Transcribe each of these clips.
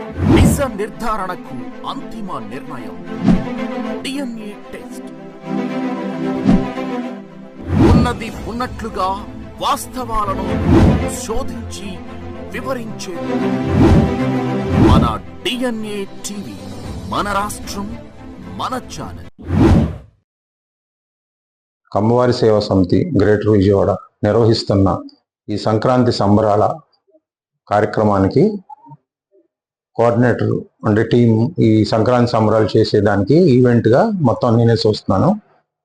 నిజ నిర్ధారణకు అంతిమ నిర్ణయం డిఎన్ఏ టెస్ట్. ఉన్నది ఉన్నట్లుగా వాస్తవాలను శోధించి వివరించేది మన డిఎన్ఏ టీవీ. మన రాష్ట్రం, మన ఛానల్. కమ్మవారి సేవా సమితి గ్రేటర్ విజయవాడ నిర్వహిస్తున్న ఈ సంక్రాంతి సంబరాల కార్యక్రమానికి కోఆర్డినేటర్ అంటే టీం ఈ సంక్రాంతి సంబరాలు చేసేదానికి ఈవెంట్గా మొత్తం నేనే చూస్తున్నాను.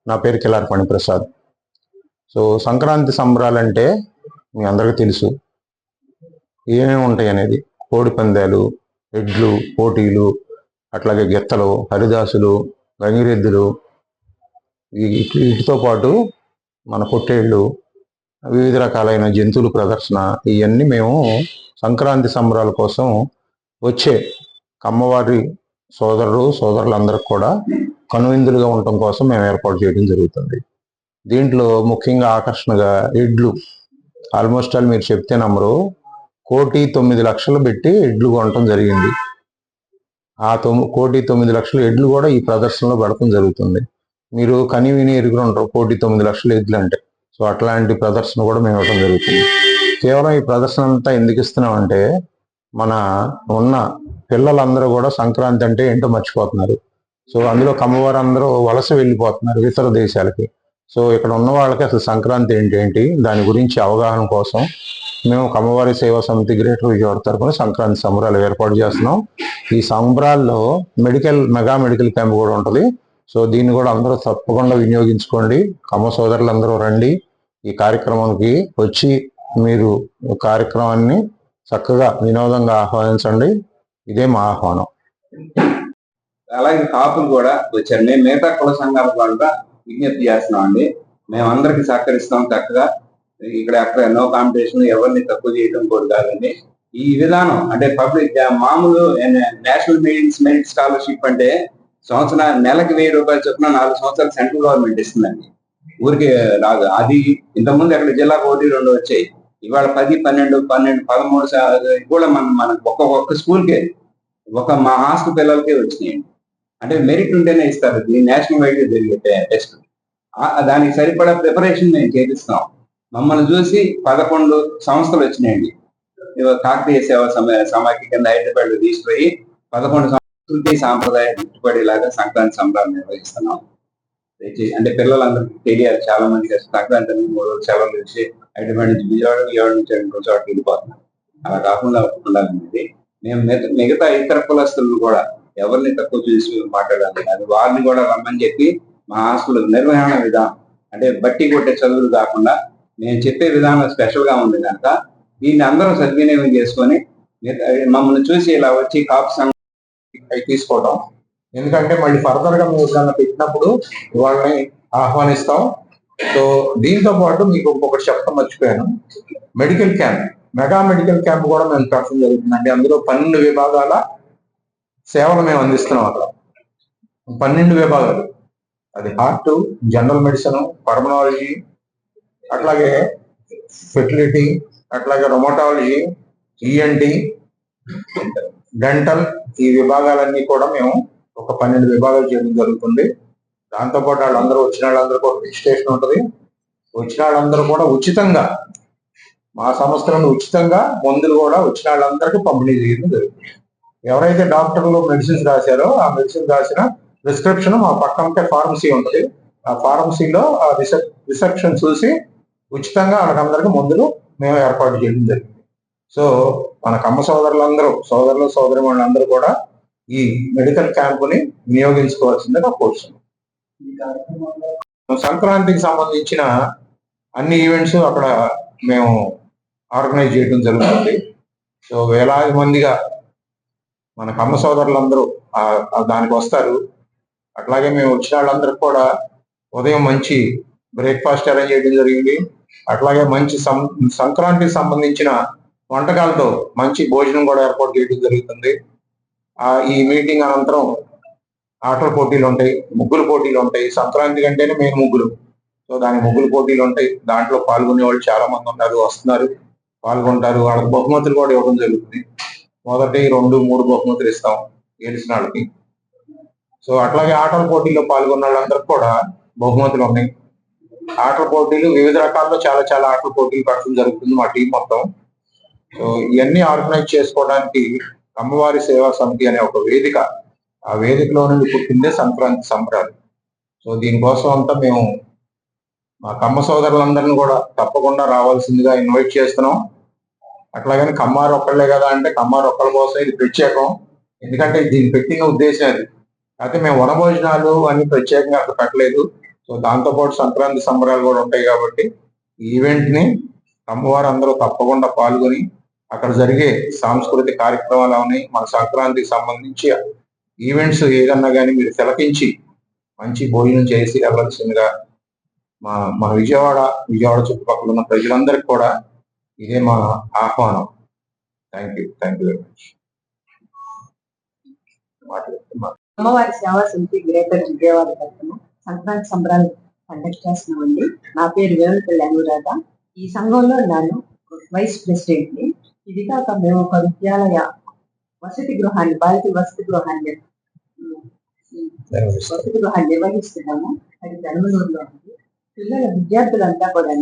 నా పేరు కిలారి ఫణిప్రసాద్. సో సంక్రాంతి సంబరాలు అంటే మీ అందరికీ తెలుసు ఏమేమి ఉంటాయి అనేది. కోడి పందాలు, ఎడ్లు పోటీలు, అట్లాగే గెత్తలు, హరిదాసులు, గంగిరెద్దులు, వీటితో పాటు మన పొట్టేళ్ళు, వివిధ రకాలైన జంతువుల ప్రదర్శన, ఇవన్నీ మేము సంక్రాంతి సంబరాల కోసం వచ్చే కమ్మవారి సోదరులందరికీ కూడా కనువిందులుగా ఉండటం కోసం మేము ఏర్పాటు చేయడం జరుగుతుంది. దీంట్లో ముఖ్యంగా ఆకర్షణగా ఎడ్లు. ఆల్మోస్ట్ ఆల్ మీరు చెప్తే నమ్మరు, 1,09,00,000 పెట్టి ఎడ్లు కొనటం జరిగింది. ఆ 1,09,00,000 ఎడ్లు కూడా ఈ ప్రదర్శనలో పెడటం జరుగుతుంది. మీరు కని విని ఎరుగురు ఉంటారు 1,09,00,000 ఎడ్లు అంటే. సో అట్లాంటి ప్రదర్శన కూడా మేము ఇవ్వడం జరుగుతుంది. కేవలం ఈ ప్రదర్శన అంతా ఎందుకు ఇస్తున్నామంటే, మన ఉన్న పిల్లలందరూ కూడా సంక్రాంతి అంటే ఏంటో మర్చిపోతున్నారు. సో అందులో కమ్మవారు అందరూ వలస వెళ్ళిపోతున్నారు ఇతర దేశాలకి. సో ఇక్కడ ఉన్న వాళ్ళకి అసలు సంక్రాంతి ఏంటి దాని గురించి అవగాహన కోసం మేము కమ్మవారి సేవా సమితి గ్రేటర్ విజయవాడ తరఫున సంక్రాంతి సంబరాలు ఏర్పాటు చేస్తున్నాం. ఈ సంబరాల్లో మెగా మెడికల్ క్యాంప్ కూడా ఉంటుంది. సో దీన్ని కూడా అందరూ తప్పకుండా వినియోగించుకోండి. కమ్మ సోదరులందరూ రండి, ఈ కార్యక్రమానికి వచ్చి మీరు కార్యక్రమాన్ని చక్కగా వినోదంగా ఆహ్వానించండి. ఇదే మా ఆహ్వానం. అలాగే కాపులు కూడా వచ్చారు. మేము మిగతా కుల సంఘాల ద్వారా విజ్ఞప్తి చేస్తున్నాం అండి. మేము అందరికి సహకరిస్తాం చక్కగా. ఇక్కడ అక్కడ నో కాంపిటీషన్, ఎవరిని తక్కువ చేయడం కూడా కాదండి. ఈ విధానం అంటే పబ్లిక్ మామూలు నేషనల్ మెరిట్ స్కాలర్షిప్ అంటే నెలకి 1,000 రూపాయలు చొప్పున 4 సంవత్సరాలు సెంట్రల్ గవర్నమెంట్ ఇస్తుందండి. ఊరికి రాదు. అది ఇంతకుముందు అక్కడ జిల్లాకు 1-2 వచ్చాయి. ఇవాళ 10, 12, 13 కూడా మనకు ఒక్కొక్క స్కూల్కే మా హాస్టల్ పిల్లలకే వచ్చినాయండి. అంటే మెరిట్ ఉంటేనే ఇస్తారు. ఇది నేషనల్ వైడ్ జరిగే టెస్ట్. దానికి సరిపడా ప్రిపరేషన్ మేము చేపిస్తాం. మమ్మల్ని చూసి 11 సంస్థలు వచ్చినాయండి. కాకతీయ సేవా సమాఖ్య కింద హైదరాబాద్ తీసుకుపోయి 11 సంస్కృతి సాంప్రదాయ గుర్తుపడేలాగా సంక్రాంతి సంబరాలు నిర్వహిస్తున్నాం. అంటే పిల్లలందరికీ తెలియాలి. చాలా మందికి సంక్రాంతి 3 రోజులు సెలవులు వచ్చి హైదరాబాద్ నుంచి విజయవాడ నుంచి 2 చోట్ల వెళ్ళిపోతున్నాం. అలా కాకుండా ఉండాలనేది మేము మిగతా ఇతర కులస్తులు కూడా ఎవరిని తక్కువ చూసి మాట్లాడాలి కాదు, వారిని కూడా రమ్మని చెప్పి మా హాస్టల్ నిర్వహణ విధానం అంటే బట్టి కొట్టే చదువులు కాకుండా మేము చెప్పే విధానం స్పెషల్ గా ఉంది కనుక దీన్ని అందరూ సద్వినియోగం చేసుకొని మమ్మల్ని చూసి ఇలా వచ్చి కాపు సంఘం తీసుకోవడం. ఎందుకంటే మళ్ళీ ఫర్దర్ గా మేము ఎప్పుడన్నా పెట్టినప్పుడు వాళ్ళని ఆహ్వానిస్తాం. సో దీంతో పాటు మీకు ఇంకొకటి చెప్పడం మర్చిపోయాను. Medical camp, mega medical camp కూడా మేము పెట్టడం జరుగుతుందండి. అందులో 12 విభాగాల సేవలు మేము అందిస్తున్నాం. అక్కడ 12 విభాగాలు. అది హార్ట్, జనరల్ మెడిసిన్, పర్మనాలజీ, అట్లాగే ఫెర్టిలిటీ, అట్లాగే రొమటాలజీ, ఈఎన్టీ, డెంటల్, ఈ విభాగాలన్నీ కూడా మేము ఒక 12 విభాగాలు చేయడం జరుగుతుంది. దాంతోపాటు వాళ్ళందరూ వచ్చిన వాళ్ళందరూ కూడా రిజిస్ట్రేషన్ ఉంటుంది. వచ్చిన వాళ్ళందరూ కూడా ఉచితంగా మా సంస్థలను ఉచితంగా మందులు కూడా వచ్చిన వాళ్ళందరికీ పంపిణీ చేయడం జరుగుతుంది. ఎవరైతే డాక్టర్లు మెడిసిన్స్ రాశారో ఆ మెడిసిన్ రాసిన ప్రిస్క్రిప్షన్ మా పక్కన ఫార్మసీ ఉంటుంది. ఆ ఫార్మసీలో ఆ రిసెప్షన్ చూసి ఉచితంగా వాళ్ళకందరికీ మందులు మేము ఏర్పాటు చేయడం జరిగింది. సో మన కమ్మ సోదరులు సోదరిమణులందరూ కూడా ఈ మెడికల్ క్యాంపుని వినియోగించుకోవాల్సిందిగా కోరుతున్నాం. సంక్రాంతికి సంబంధించిన అన్ని ఈవెంట్స్ అక్కడ మేము ఆర్గనైజ్ చేయడం జరుగుతుంది. సో వేలాది మందిగా మన కమ్మ సోదరులందరూ దానికి వస్తారు. అట్లాగే మేము వచ్చిన వాళ్ళందరికీ కూడా ఉదయం మంచి బ్రేక్ఫాస్ట్ అరేంజ్ చేయడం జరిగింది. అట్లాగే మంచి సంక్రాంతికి సంబంధించిన వంటకాలతో మంచి భోజనం కూడా ఏర్పాటు చేయడం జరుగుతుంది. ఈ మీటింగ్ అనంతరం ఆటల పోటీలు ఉంటాయి, ముగ్గులు పోటీలు ఉంటాయి. సంక్రాంతి కంటేనే మేము ముగ్గులు. సో దాని ముగ్గులు పోటీలు ఉంటాయి. దాంట్లో పాల్గొనే వాళ్ళు చాలా మంది ఉన్నారు, వస్తున్నారు, పాల్గొంటారు. వాళ్ళకి బహుమతులు కూడా ఇవ్వడం జరుగుతుంది. మొదటి 2, 3 బహుమతులు ఇస్తాం గెలిచిన వాళ్ళకి. సో అట్లాగే ఆటల పోటీల్లో పాల్గొన్న వాళ్ళందరికీ కూడా బహుమతులు ఉన్నాయి. ఆటల పోటీలు వివిధ రకాల్లో చాలా చాలా ఆటల పోటీలు పెట్టడం జరుగుతుంది మా టీం మొత్తం. సో ఇవన్నీ ఆర్గనైజ్ చేసుకోవడానికి అమ్మవారి సేవా సమితి అనే ఒక వేదిక, ఆ వేదికలో నుండి పుట్టిందే సంక్రాంతి సంబరాలు. సో దీనికోసం అంతా మేము మా కమ్మ సోదరులందరినీ కూడా తప్పకుండా రావాల్సిందిగా ఇన్వైట్ చేస్తున్నాం. అట్లాగని కమ్మారు ఒక్కళ్ళే కదా అంటే కమ్మారు ఒక్కళ్ళ కోసం ఇది ప్రత్యేకం, ఎందుకంటే దీన్ని పెట్టిన ఉద్దేశం అది. అయితే మేము వనభోజనాలు అని ప్రత్యేకంగా అక్కడ పెట్టలేదు. సో దాంతోపాటు సంక్రాంతి సంబరాలు కూడా ఉంటాయి కాబట్టి ఈ ఈవెంట్ ని అమ్మవారు అందరూ తప్పకుండా పాల్గొని అక్కడ జరిగే సాంస్కృతిక కార్యక్రమాలు అవని మన సంక్రాంతికి సంబంధించి ఈవెంట్స్ ఏదన్నా కానీ మీరు తిలకించి మంచి భోజనం చేసి వెళ్ళాల్సిందిగా మన విజయవాడ చుట్టుపక్కల ఉన్న ప్రజలందరికీ కూడా ఇదే మా ఆహ్వానం. Thank you very much. అమ్మవారి సేవా సమితి గ్రేటర్ విజయవాడ తరఫున సంక్రాంతి సంబరాలు కండక్ట్ చేస్తున్నామండి. నా పేరు వేములపల్లి అనురాధ. ఈ సంఘంలో నేను వైస్ ప్రెసిడెంట్ ని. ఇది కాక మేము ఒక విద్యాలయ వసతి గృహాన్ని బాలికల వసతి గృహాన్ని నిర్వహిస్తున్నాము. అది ధర్మనూరులో ఉంది. విద్యార్థులంతా కూడా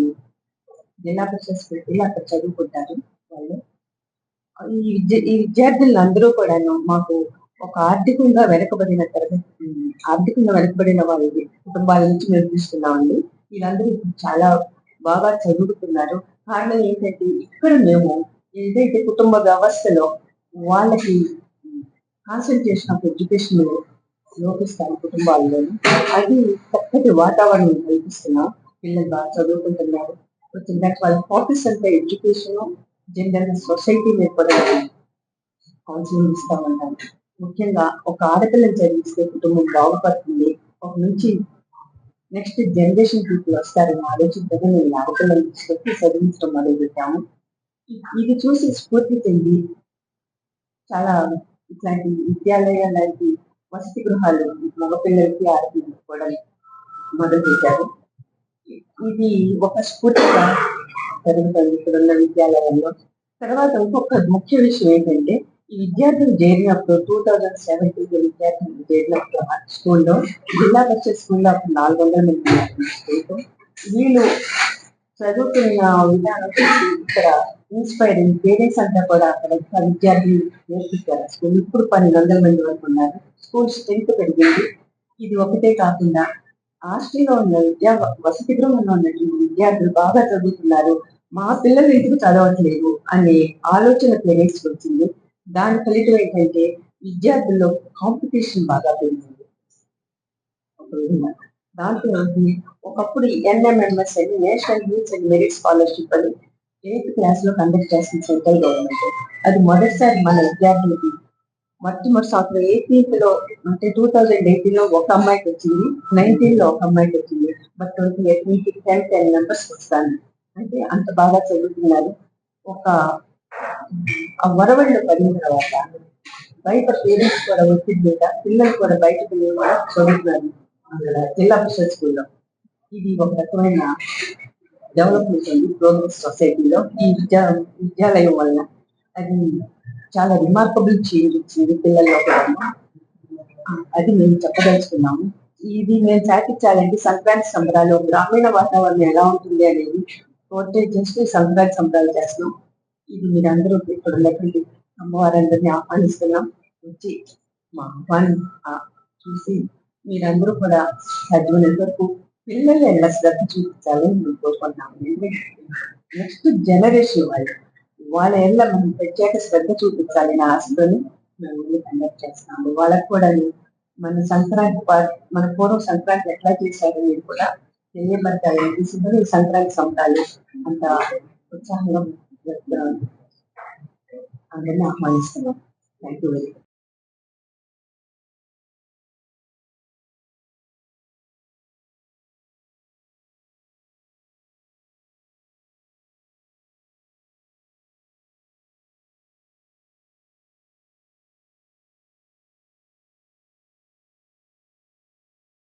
జిల్లా పరిషత్ స్కూల్ అక్కడ చదువుకుంటారు వాళ్ళు. ఈ విద్యార్థులందరూ కూడాను మాకు ఒక ఆర్థికంగా వెనకబడిన వారి కుటుంబాల నుంచి మేము తీసుకున్నామండి. వీళ్ళందరూ చాలా బాగా చదువుతున్నారు. కారణం ఏంటంటే ఇక్కడ మేము ఏదైతే కుటుంబ వ్యవస్థలో వాళ్ళకి కాన్సన్ట్రేషన్ ఆఫ్ ఎడ్యుకేషన్ లోపిస్తాం కుటుంబాల్లో, అది చక్కటి వాతావరణం కల్పిస్తున్నాం. పిల్లలు బాగా చదువుకుంటున్నారు. వాళ్ళ ఫోకస్ అంతా ఎడ్యుకేషన్, జనరల్ సొసైటీ మీద కూడా కౌన్సిలింగ్ ఇస్తా ఉంటాం. ముఖ్యంగా ఒక ఆడపిల్లని చదివిస్తే కుటుంబం బాగుపడుతుంది, ఒక నుంచి నెక్స్ట్ జనరేషన్ పీపుల్ వస్తారని ఆలోచించగా మేము ఆడపిల్లని తీసుకొచ్చి చదివించడం మొదలు పెట్టాము. ఇది చూసి స్ఫూర్తి చెంది చాలా ఇట్లాంటి విద్యాలయాలు లాంటి వసతి గృహాలు మగపిల్లలకి ఆడపిల్లలకి కూడా మొదలు పెట్టారు. ఇది ఒక స్ఫూర్తిగా జరుగుతుంది ఇక్కడున్న విద్యాలయంలో. తర్వాత ఇంకొక ముఖ్య విషయం ఏంటంటే, ఈ విద్యార్థులు చేరినప్పుడు 2017 విద్యార్థులు చేరినప్పుడు స్కూల్లో జిల్లా పరిషత్ స్కూల్లో 400 మంది వీళ్ళు చదువుతున్న విధానం ఇక్కడ ఇన్స్పైర్ పేరెంట్స్ అంతా కూడా అక్కడ విద్యార్థులు నేర్పిస్తారు. స్కూల్ ఇప్పుడు 1200 మంది వరకు ఉన్నారు. స్కూల్ స్ట్రెంత్ పెరిగింది. ఇది ఒకటే కాకుండా హాస్టల్లో ఉన్న వసతి గృహంలో ఉన్నటువంటి విద్యార్థులు బాగా చదువుతున్నారు, మా పిల్లలు ఎందుకు చదవట్లేదు అనే ఆలోచన పేరెంట్స్కి వచ్చింది. దాని ఫలితం ఏంటంటే విద్యార్థుల్లో కాంపిటీషన్ బాగా పెరిగింది. దాంట్లో ఒకప్పుడు NMMS అని national meets and merit scholarship అని 8th క్లాస్ లో కండక్ట్ చేస్తుంది సెంట్రల్ గవర్నమెంట్. అది మొదటిసారి మన విద్యార్థులకి మొట్టమొదటి సంవత్సరం 18th లో అంటే 2018 లో ఒక అమ్మాయికి వచ్చింది, 19 లో ఒక అమ్మాయికి వచ్చింది. బట్ 28 10 మెంబర్స్ వస్తాను అంటే అంత బాగా చదువుతున్నారు. ఒక వరవడిలో పడిన తర్వాత బయట పేరెంట్స్ కూడా ఒత్తిడి మీద పిల్లలు కూడా బయటకు కూడా చదువుతున్నారు అక్కడ జిల్లా పరిషత్ స్కూల్లో. ఇది ఒక రకమైన డెవలప్మెంట్ ఉంది ప్రోగ్రెస్ సొసైటీలో. ఈ విద్యాలయం వల్ల అది చాలా రిమార్కబుల్ చేంజ్ వచ్చింది పిల్లల్లో కూడా. అది మేము చెప్పదలుచుకున్నాము. ఇది మేము చాటించాలంటే సంక్రాంతి సంబరాలు గ్రామీణ వాతావరణం ఎలా ఉంటుంది అనేది పోర్ట్రేట్ చేస్తూ సంక్రాంతి సంబరాలు చేస్తున్నాం. ఇది మీరందరూ ఇక్కడ ఉన్నటువంటి అమ్మవారందరినీ ఆహ్వానిస్తున్నాం. వచ్చి మా ఆహ్వానం చూసి మీరందరూ కూడా సాధ్యమైనంత వరకు పిల్లలు ఎలా శ్రద్ధ చూపించాలని మేము కోరుకుంటున్నాము. నెక్స్ట్ జనరేషన్ వాళ్ళ ఎలా మనం ప్రత్యేక శ్రద్ధ చూపించాలని ఆశతోని మేము కండక్ట్ చేస్తున్నాము. వాళ్ళకు కూడా మన సంక్రాంతి మన పూర్వం సంక్రాంతి ఎట్లా చేశారో మీరు కూడా తెలియబడతారని ఈ సంక్రాంతి సంబరాలు అంత ఉత్సాహంగా అందరినీ ఆహ్వానిస్తున్నాం. Thank you very much.